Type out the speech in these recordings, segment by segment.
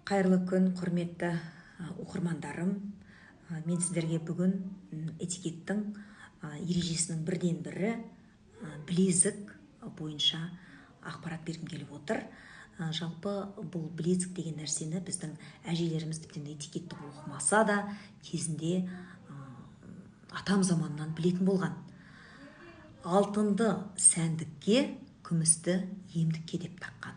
Қайырлы күн, құрметті оқырмандарым. Мен сіздерге бүгін этикеттің ережесінің бірден бірі білезік бойынша ақпарат бергім келіп отыр. Жалпы бұл білезік деген нәрсені біздің әжелеріміз тіптен этикетті оқымаса да кезінде атам заманынан білетін болған. Алтынды сәндікке, күмісті емдікке деп таққан.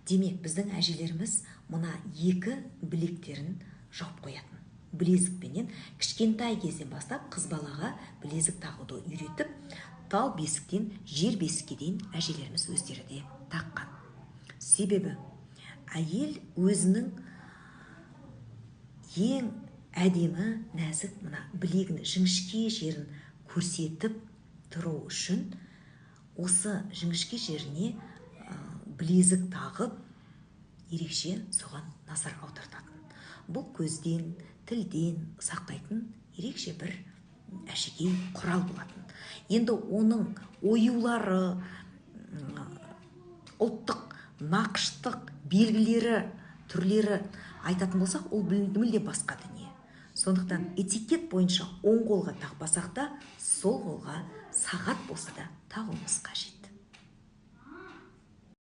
Демек, біздің әжелеріміз мына екі білектерін жауып қоятын. Білезікпенен кішкентай кезден бастап қыз балаға білезік тағуды үйретіп, тал бесіктен жер бесікке дейін әжелеріміз өздері де таққан. Себебі әйел өзінің ең әдемі, нәзік мына білегінің жіңішке жерін көрсетіп тұру үшін осы жіңішке жеріне білезік тағып ерекше соған назар аудартатын. Бұл көзден, тілден сақтайтын ерекше бір әшекей құрал болатын. Енді оның оюлары, ұлттық нақыштық белгілері, түрлері айтатын болсақ, ол мүлде басқа дүние. Сондықтан этикет бойынша оң қолға тақпасақ та, сол қолға сағат болса да тағуымыз қажет.